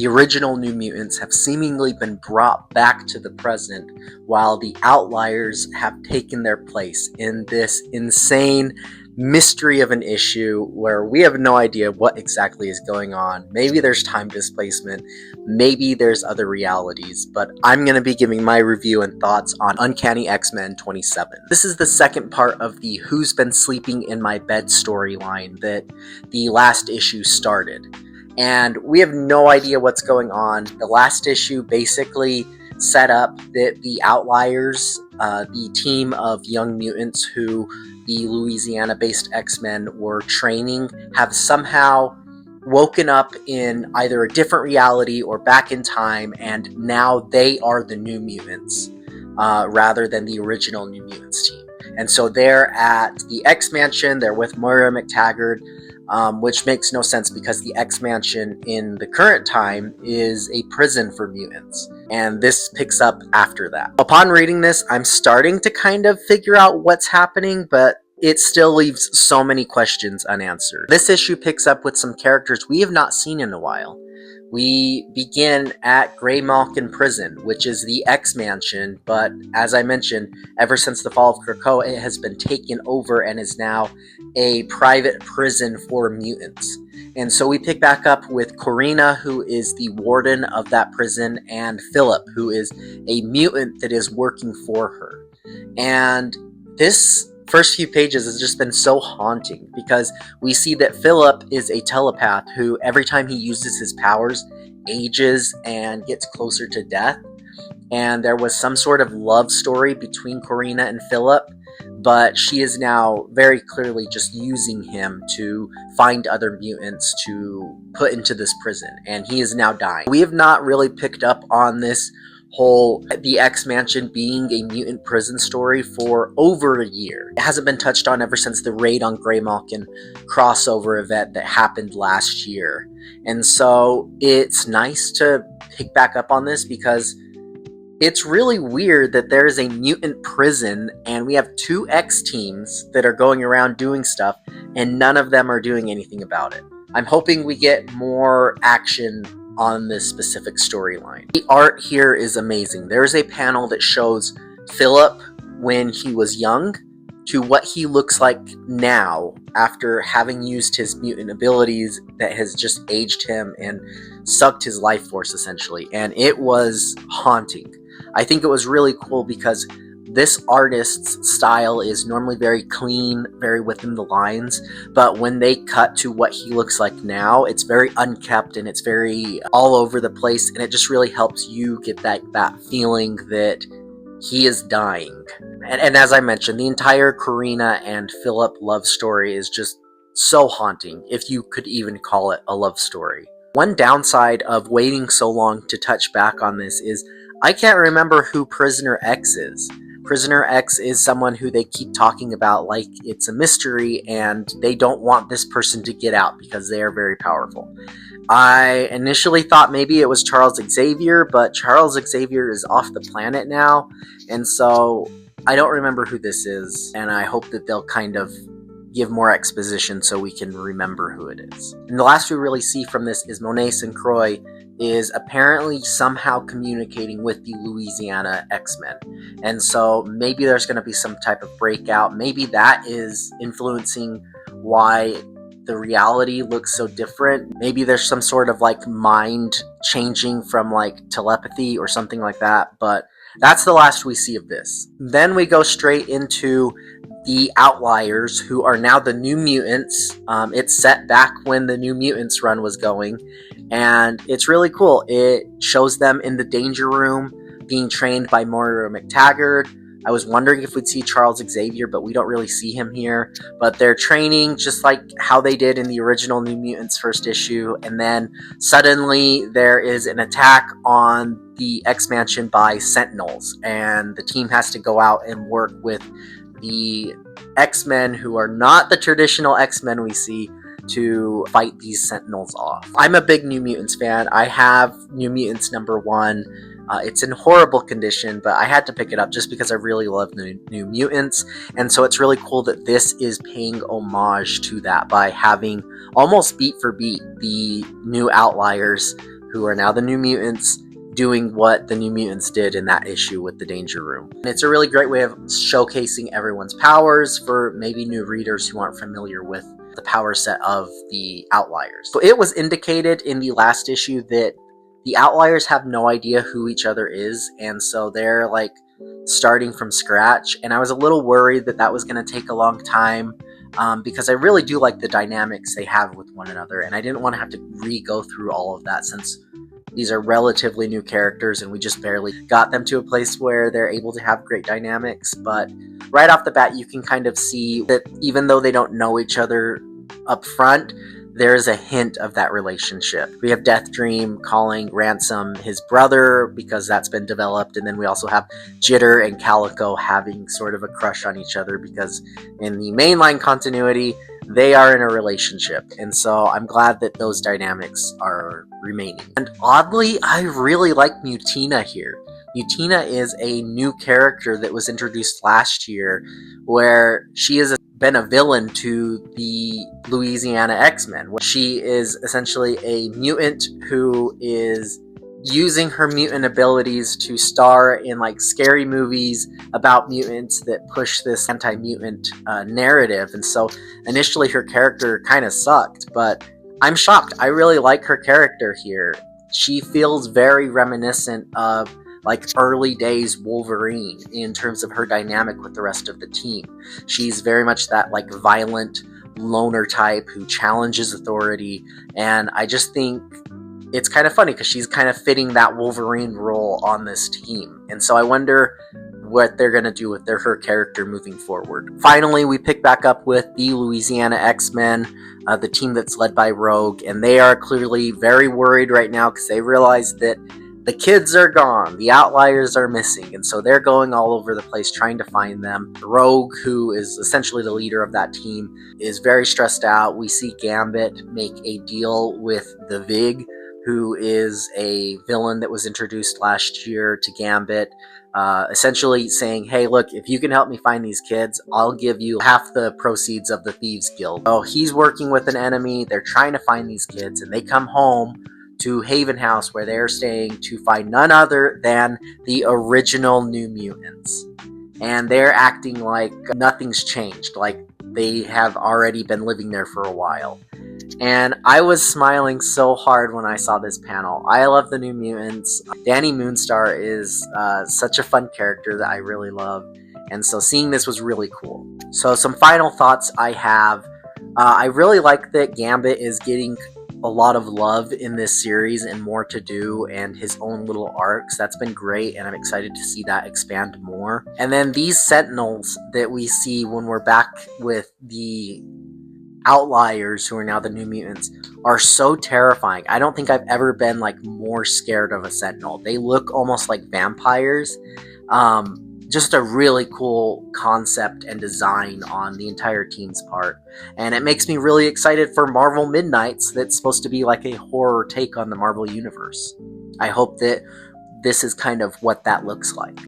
The original New Mutants have seemingly been brought back to the present, while the Outliers have taken their place in this insane mystery of an issue where we have no idea what exactly is going on. Maybe there's time displacement, maybe there's other realities, but I'm going to be giving my review and thoughts on Uncanny X-Men 27. This is the second part of the Who's Been Sleeping in My Bed storyline that the last issue started. And we have no idea what's going on. The last issue basically set up that the Outliers, the team of young mutants who the Louisiana-based X-Men were training, have somehow woken up in either a different reality or back in time, and now they are the New Mutants, rather than the original New Mutants team. And so they're at the X-Mansion, they're with Moira McTaggart, which makes no sense because the X-Mansion in the current time is a prison for mutants. And this picks up after that. Upon reading this, I'm starting to kind of figure out what's happening, but it still leaves so many questions unanswered. This issue picks up with some characters we have not seen in a while. We begin at Grey Malkin Prison, which is the X-Mansion, but as I mentioned, ever since the fall of Krakoa, it has been taken over and is now a private prison for mutants. And so we pick back up with Corina, who is the warden of that prison, and Philip, who is a mutant that is working for her. And this first few pages has just been so haunting because we see that Philip is a telepath who, every time he uses his powers, ages and gets closer to death. And there was some sort of love story between Corina and Philip, but she is now very clearly just using him to find other mutants to put into this prison, and he is now dying. We have not really picked up on this whole the X-Mansion being a mutant prison story for over a year. It hasn't been touched on ever since the raid on Grey Malkin crossover event that happened last year. And so it's nice to pick back up on this because it's really weird that there is a mutant prison and we have two X teams that are going around doing stuff and none of them are doing anything about it. I'm hoping we get more action on this specific storyline. The art here is amazing. There's a panel that shows Philip when he was young to what he looks like now after having used his mutant abilities that has just aged him and sucked his life force essentially. And it was haunting. I think it was really cool because this artist's style is normally very clean, very within the lines, but when they cut to what he looks like now, it's very unkept and it's very all over the place, and it just really helps you get that feeling that he is dying. And as I mentioned, the entire Corina and Philip love story is just so haunting, if you could even call it a love story. One downside of waiting so long to touch back on this is I can't remember who Prisoner X is. Prisoner X is someone who they keep talking about like it's a mystery and they don't want this person to get out because they are very powerful. I initially thought maybe it was Charles Xavier, but Charles Xavier is off the planet now, and so I don't remember who this is, and I hope that they'll kind of give more exposition so we can remember who it is. And the last we really see from this is Monet St. Croix is apparently somehow communicating with the Louisiana X-Men. And so maybe there's going to be some type of breakout. Maybe that is influencing why the reality looks so different. Maybe there's some sort of like mind changing from like telepathy or something like that. But that's the last we see of this. Then we go straight into the Outliers, who are now the New Mutants. It's set back when the New Mutants run was going, and it's really cool. It shows them in the Danger Room being trained by Moira McTaggart. I was wondering if we'd see Charles Xavier, but we don't really see him here. But they're training just like how they did in the original New Mutants first issue, and then suddenly there is an attack on the X-Mansion by Sentinels, and the team has to go out and work with the X-Men, who are not the traditional X-Men we see, to fight these Sentinels off. I'm a big New Mutants fan. I have New Mutants #1. It's in horrible condition, but I had to pick it up just because I really love New Mutants, and so it's really cool that this is paying homage to that by having almost beat for beat the new Outliers who are now the New Mutants, doing what the New Mutants did in that issue with the Danger Room. And it's a really great way of showcasing everyone's powers for maybe new readers who aren't familiar with the power set of the Outliers. So it was indicated in the last issue that the Outliers have no idea who each other is, and so they're like starting from scratch. And I was a little worried that that was going to take a long time, because I really do like the dynamics they have with one another, and I didn't want to have to re-go through all of that since these are relatively new characters and we just barely got them to a place where they're able to have great dynamics. But right off the bat, you can kind of see that even though they don't know each other up front, there's a hint of that relationship. We have Death Dream calling Ransom his brother because that's been developed, and then we also have Jitter and Calico having sort of a crush on each other because in the mainline continuity, they are in a relationship, and so I'm glad that those dynamics are remaining. And oddly, I really like Mutina here. Mutina is a new character that was introduced last year, where she has been a villain to the Louisiana X-Men. She is essentially a mutant who is using her mutant abilities to star in like scary movies about mutants that push this anti-mutant narrative. And so initially her character kind of sucked, but I'm shocked. I really like her character here. She feels very reminiscent of like early days Wolverine in terms of her dynamic with the rest of the team. She's very much that like violent loner type who challenges authority, and I just think it's kind of funny because she's kind of fitting that Wolverine role on this team. And so I wonder what they're going to do with her character moving forward. Finally, we pick back up with the Louisiana X-Men, the team that's led by Rogue, and they are clearly very worried right now because they realize that the kids are gone, the Outliers are missing, and so they're going all over the place trying to find them. Rogue, who is essentially the leader of that team, is very stressed out. We see Gambit make a deal with the Vig, who is a villain that was introduced last year to Gambit, essentially saying, hey, look, if you can help me find these kids, I'll give you half the proceeds of the Thieves Guild. So he's working with an enemy, they're trying to find these kids, and they come home to Haven House, where they're staying, to find none other than the original New Mutants. And they're acting like nothing's changed, like they have already been living there for a while. And I was smiling so hard when I saw this panel. I love the New Mutants. Danny Moonstar is such a fun character that I really love. And so seeing this was really cool. So some final thoughts I have. I really like that Gambit is getting a lot of love in this series and more to do, and his own little arcs. That's been great, and I'm excited to see that expand more. And then these Sentinels that we see when we're back with the Outliers, who are now the New Mutants, are so terrifying. I don't think I've ever been like more scared of a Sentinel. They look almost like vampires. Just a really cool concept and design on the entire team's part. And it makes me really excited for Marvel Midnights, that's supposed to be like a horror take on the Marvel Universe. I hope that this is kind of what that looks like.